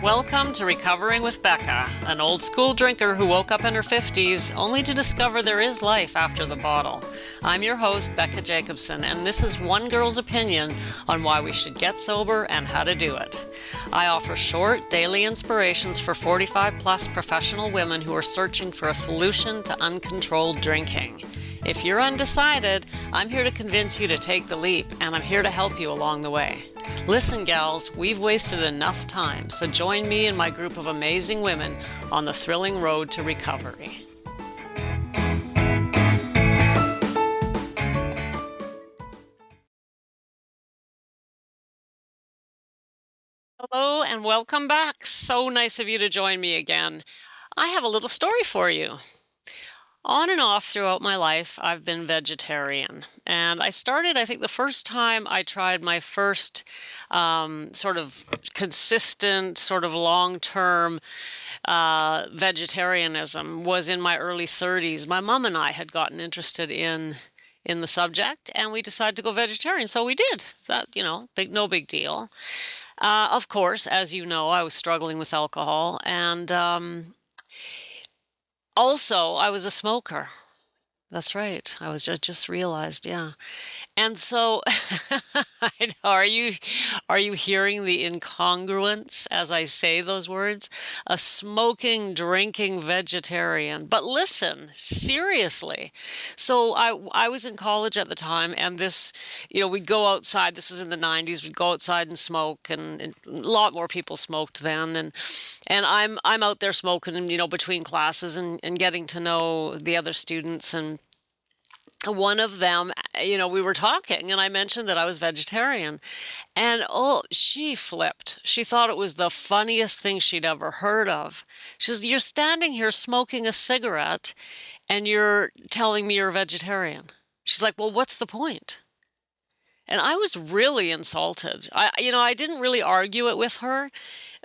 Welcome to Recovering with Becca, an old school drinker who woke up in her 50s only to discover there is life after the bottle. I'm your host, Becca Jacobson, and this is one girl's opinion on why we should get sober and how to do it. I offer short, daily inspirations for 45-plus professional women who are searching for a solution to uncontrolled drinking. If you're undecided, I'm here to convince you to take the leap, and I'm here to help you along the way. Listen, gals, we've wasted enough time, so join me and my group of amazing women on the thrilling road to recovery. Hello and welcome back. So nice of you to join me again. I have a little story for you. On and off throughout my life, I've been vegetarian. And I started, I think the first time I tried my first sort of consistent, sort of long-term vegetarianism was in my early 30s. My mom and I had gotten interested in the subject, and we decided to go vegetarian. So we did. That, no big deal. Of course, as you know, I was struggling with alcohol, and also, I was a smoker. That's right. I was just realized, yeah. And so, I know, are you hearing the incongruence as I say those words? A smoking, drinking vegetarian. But listen, seriously. So I was in college at the time, and this, we'd go outside. This was in the 90s. We'd go outside and smoke, and a lot more people smoked then. And I'm out there smoking, between classes and getting to know the other students. And one of them, we were talking and I mentioned that I was vegetarian, and she flipped. She thought it was the funniest thing she'd ever heard of. She says, "You're standing here smoking a cigarette and you're telling me you're a vegetarian." She's like, "Well, what's the point?" And I was really insulted. I didn't really argue it with her,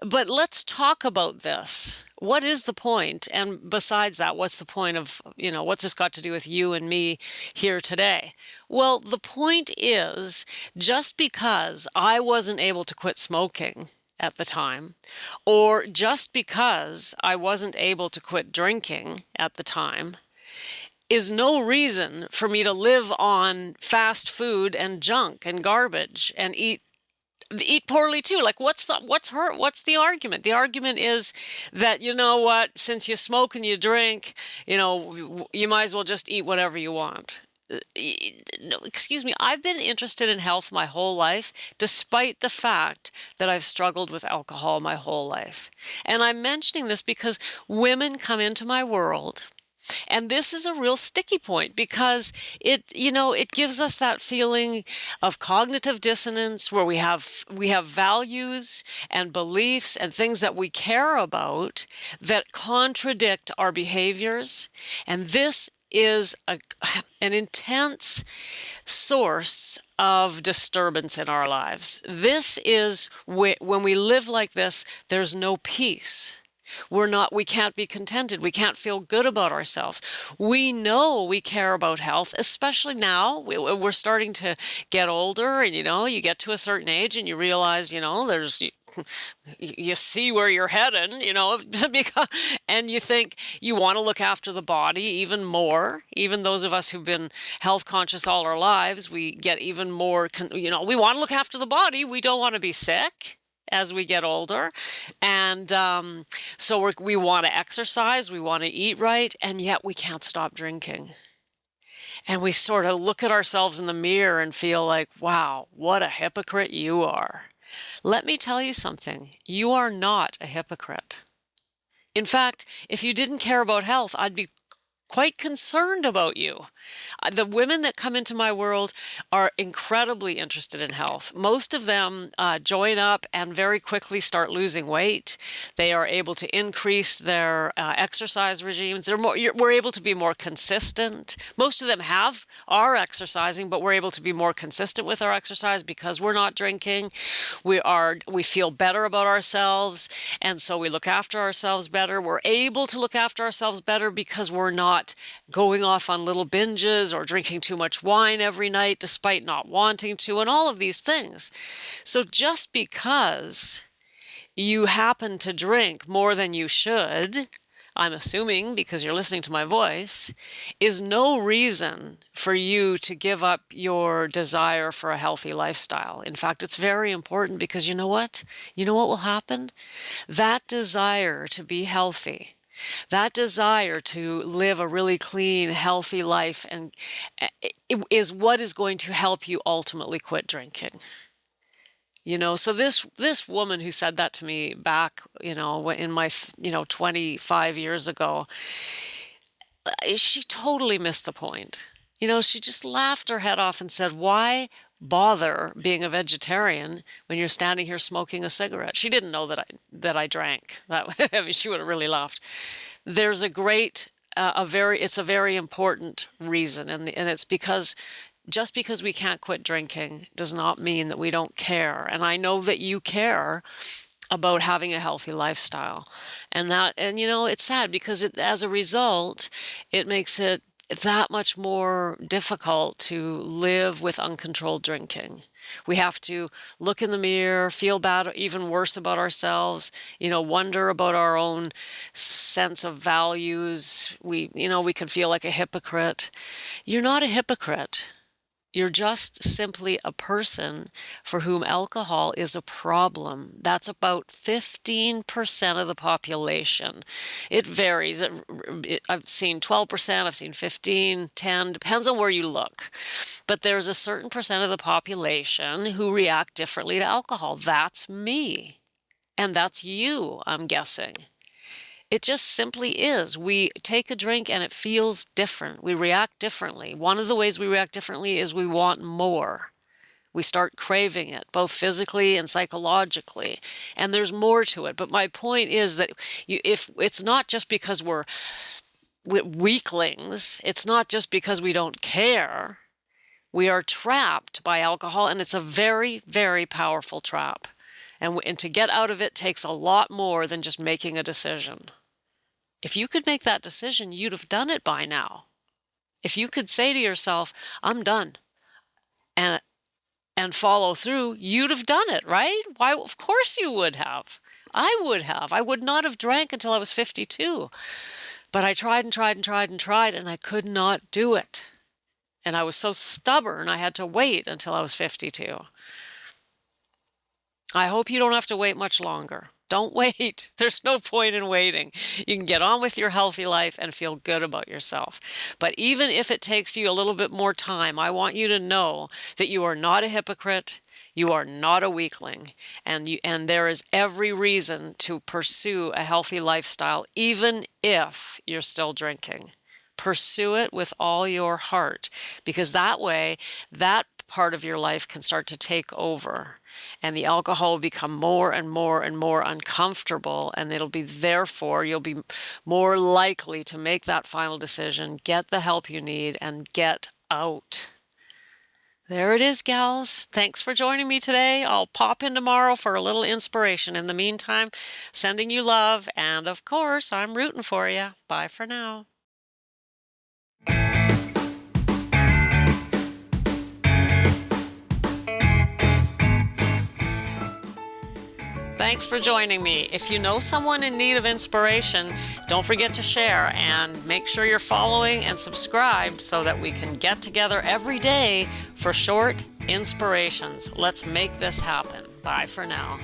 but let's talk about this. What is the point? And besides that, what's the point of, what's this got to do with you and me here today? Well, the point is, just because I wasn't able to quit smoking at the time, or just because I wasn't able to quit drinking at the time, is no reason for me to live on fast food and junk and garbage and eat poorly too. Like, what's the argument? The argument is that, since you smoke and you drink, you might as well just eat whatever you want. No, excuse me, I've been interested in health my whole life, despite the fact that I've struggled with alcohol my whole life. And I'm mentioning this because women come into my world. And this is a real sticky point because it gives us that feeling of cognitive dissonance where we have values and beliefs and things that we care about that contradict our behaviors. And this is an intense source of disturbance in our lives. This is when we live like this, there's no peace. We can't be contented. We can't feel good about ourselves. We know we care about health, especially now. We're starting to get older, and you get to a certain age and you realize, you see where you're heading, and you think you want to look after the body even more. Even those of us who've been health conscious all our lives, we get even more, we want to look after the body. We don't want to be sick as we get older. And so we want to exercise, we want to eat right, and yet we can't stop drinking. And we sort of look at ourselves in the mirror and feel like, wow, what a hypocrite you are. Let me tell you something. You are not a hypocrite. In fact, if you didn't care about health, I'd be quite concerned about you. The women that come into my world are incredibly interested in health. Most of them join up and very quickly start losing weight. They are able to increase their exercise regimes. We're able to be more consistent. Most of them are exercising, but we're able to be more consistent with our exercise because we're not drinking. We feel better about ourselves, and so we look after ourselves better. We're able to look after ourselves better because we're not going off on little binges or drinking too much wine every night despite not wanting to, and all of these things. So just because you happen to drink more than you should, I'm assuming because you're listening to my voice, is no reason for you to give up your desire for a healthy lifestyle. In fact, it's very important because you know what? You know what will happen? That desire to be healthy, that desire to live a really clean, healthy life, and is what is going to help you ultimately quit drinking. So this woman who said that to me back, in my, 25 years ago, she totally missed the point. She just laughed her head off and said, "Why bother being a vegetarian when you're standing here smoking a cigarette?" She didn't know that I drank. I mean, she would have really laughed. There's it's a very important reason, and it's because just because we can't quit drinking does not mean that we don't care. And I know that you care about having a healthy lifestyle. And it's sad because as a result, it makes it that much more difficult to live with uncontrolled drinking. We have to look in the mirror, feel bad, or even worse about ourselves, wonder about our own sense of values. We can feel like a hypocrite. You're not a hypocrite. You're just simply a person for whom alcohol is a problem. That's about 15% of the population. It varies. I've seen 12%, I've seen 15, 10, depends on where you look. But there's a certain percent of the population who react differently to alcohol. That's me. And that's you, I'm guessing. It just simply is. We take a drink and it feels different. We react differently. One of the ways we react differently is we want more. We start craving it, both physically and psychologically. And there's more to it. But my point is that if it's not just because we're weaklings, it's not just because we don't care. We are trapped by alcohol, and it's a very, very powerful trap. And to get out of it takes a lot more than just making a decision. If you could make that decision, you'd have done it by now. If you could say to yourself, "I'm done," and follow through, you'd have done it, right? Why? Of course you would have. I would have. I would not have drank until I was 52. But I tried and tried and tried and tried, and I could not do it. And I was so stubborn, I had to wait until I was 52. I hope you don't have to wait much longer. Don't wait. There's no point in waiting. You can get on with your healthy life and feel good about yourself. But even if it takes you a little bit more time, I want you to know that you are not a hypocrite. You are not a weakling. And there is every reason to pursue a healthy lifestyle, even if you're still drinking. Pursue it with all your heart, because that way, that part of your life can start to take over, and the alcohol will become more and more and more uncomfortable, and you'll be more likely to make that final decision, get the help you need, and get out. There it is, gals. Thanks for joining me today. I'll pop in tomorrow for a little inspiration. In the meantime, sending you love, and of course, I'm rooting for you. Bye for now. Thanks for joining me. If you know someone in need of inspiration, don't forget to share and make sure you're following and subscribed so that we can get together every day for short inspirations. Let's make this happen. Bye for now.